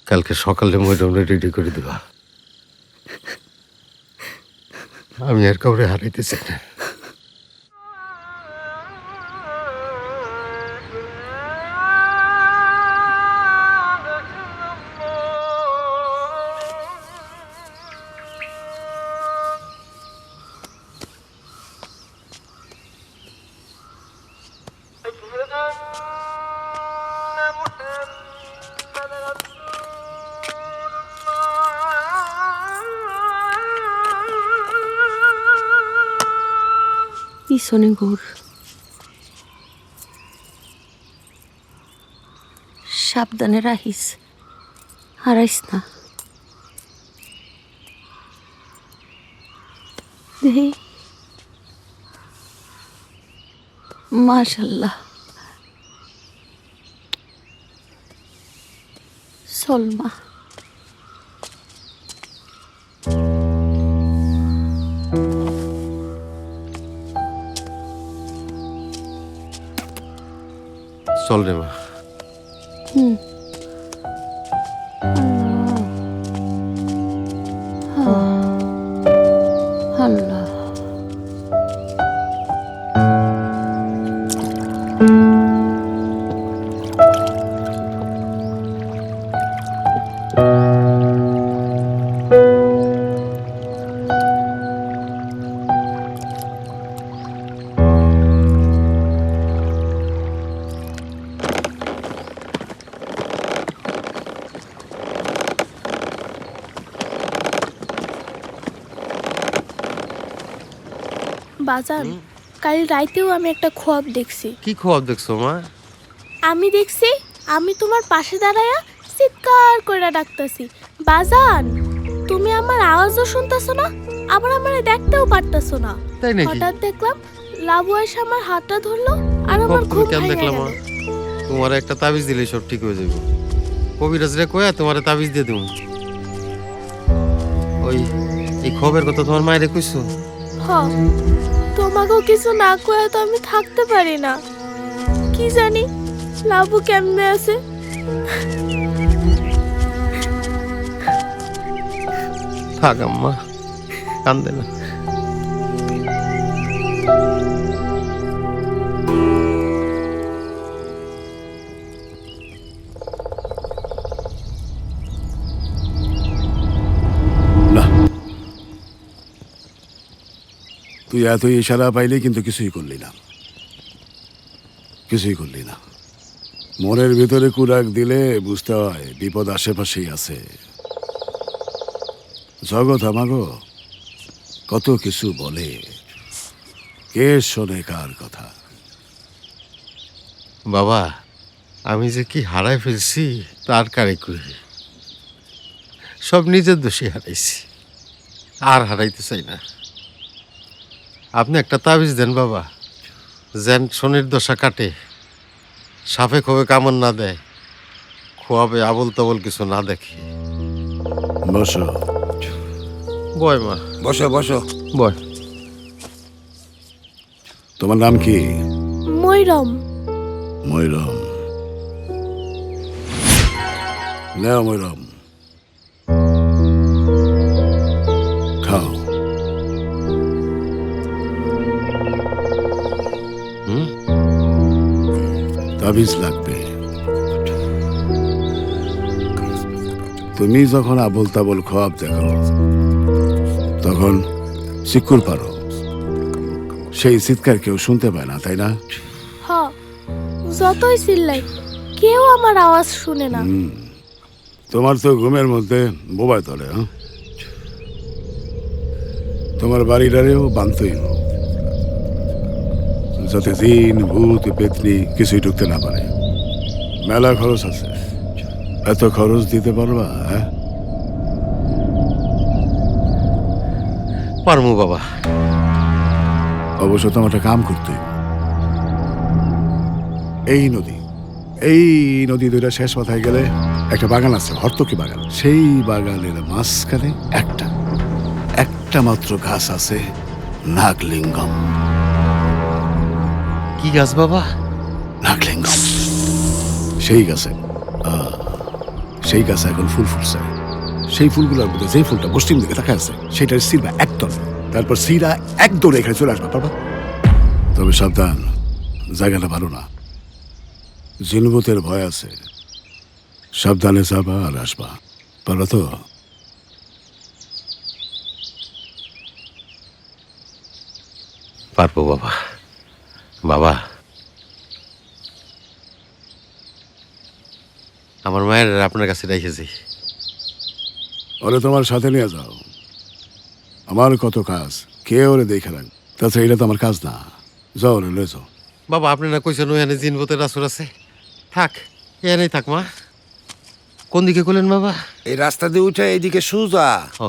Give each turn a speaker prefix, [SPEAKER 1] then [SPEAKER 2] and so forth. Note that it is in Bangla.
[SPEAKER 1] কালকে সকালে ময়দানে রেডি করে দেবা। আমি আর কাউরে হারাইতে চাই না।
[SPEAKER 2] পিছনে ঘুর, সাবধানে রাখিস, হারাইস না। দেখি, মাশাল্লাহ। সলমা,
[SPEAKER 1] চল রে মা।
[SPEAKER 2] আল্লাহ।
[SPEAKER 3] বাজান, কাল রাইতেও আমি একটা খোয়াব দেখছি।
[SPEAKER 1] কি খোয়াব দেখছো মা?
[SPEAKER 3] আমি দেখছি আমি তোমার পাশে দাঁড়ায়া চিৎকার করে ডাকতেছি, বাজান তুমি আমার আওয়াজও শুনতেছো না, আবার আমারে দেখতেও পারতেছো না।
[SPEAKER 1] তাই নাকি?
[SPEAKER 3] হঠাৎ দেখলাম লাবু এসে আমার হাতটা ধরলো আর আমার
[SPEAKER 1] তুমি
[SPEAKER 3] ঘুম
[SPEAKER 1] কেন
[SPEAKER 3] ভেঙে
[SPEAKER 1] দেখলাম
[SPEAKER 3] গেল।
[SPEAKER 1] তোমার একটা তাবিজ দিলে সব ঠিক হয়ে যাবে। কবিরাজ রে কয়া তোমার তাবিজ দিয়ে দেবো। ওই এই খবরের কথা তোমার মায়ের কইছো?
[SPEAKER 3] হ, তোমাকেও কিছু না কয়ে তো আমি থাকতে পারি না। কি জানি লাবু কেমনে আছে।
[SPEAKER 1] থাক আম্মা, কান্দে না।
[SPEAKER 4] না, তুই এত ইশারা পাইলে কিন্তু কিছুই করলি না, কিছুই করলি না। মনের ভিতরে কুরাক দিলে বুঝতে হয় বিপদ আশেপাশেই আছে। জগৎ আমাগো কত কিছু বলে, কে শোনে কার কথা।
[SPEAKER 1] বাবা, আমি যে কি হারাই ফেলছি তার কারে করি। সব নিজের দোষী হারাইছি, আর হারাইতে চাই না। আপনি একটা তাবিজ দেন বাবা, যেন শনির দশা কাটে, সাপে খোবে কামড় না দেয়, খোয়াবে আবল তাবল কিছু না দেখে।
[SPEAKER 4] বসো
[SPEAKER 1] বয় মা,
[SPEAKER 5] বসো বসো।
[SPEAKER 1] বয়।
[SPEAKER 4] তোমার নাম কি?
[SPEAKER 3] ময়রম।
[SPEAKER 4] ময়রম। নেও ময়রম, খাও। তাবিজ লাগবে। তুমি যখন আবল তাবল খোয়াব দেখো তখন চিকুর পারো, সেই চিৎকার কেউ শুনতে পায় না, তাই না?
[SPEAKER 3] হ, যতই চিল্লাই কেউ আমার আওয়াজ শুনে না।
[SPEAKER 4] তোমার তো ঘুমের মধ্যে বোবায় তোলে। হ্যাঁ, তোমার বাড়িটারেও বানতেই হোক, যাতে জিন ভূত পেতনি কিছুই ঢুকতে না পারে। মেলা খরচ আছে, এত খরচ দিতে পারবা? হ্যাঁ,
[SPEAKER 1] পারমু বাবা।
[SPEAKER 4] অবশ্য তোমার একটা কাম করতে হইব। এই নদী দুইটা শেষ মাথায় গেলে একটা বাগান আছে, হর্তকি বাগান। সেই বাগানের মাঝখানে একটা মাত্র গাছ আছে, নাগলিঙ্গম।
[SPEAKER 1] কি গাছ বাবা?
[SPEAKER 4] নাগলিঙ্গম। সেই গাছে সেই গাছে এখন ফুল ফুটছে। সেই ফুলগুলোর মধ্যে যে ফুলটা পশ্চিম দিকে তাকায় আছে সেটার সিরবা একদম, তারপর সিরা এক দৌড়ে এখানে চলে আসবা, পারবা? তবে সাবধান, জায়গাটা ভালো না, জিনবতের ভয় আছে। সাবধানে যাবা আর আসবা, পারবা তো?
[SPEAKER 1] পারবো বাবা। বাবা, আমার মায়ের আপনার কাছে রেখেছি।
[SPEAKER 4] ওরে তোমার সাথে নিয়ে যাও, আমার কত কাজ, কে ওরে দেখে রাখ। তাছাড়া এটা তো আমার কাজ না, যাও ওরে লয়ে যাও।
[SPEAKER 1] বাবা, আপনি না কইছেন ওখানে জিনবতের আসর আছে? থাক, এখানেই থাক মা। কোন দিকে করলেন বাবা?
[SPEAKER 5] এই রাস্তা দিয়ে উঠে এইদিকে সোজা।
[SPEAKER 1] ও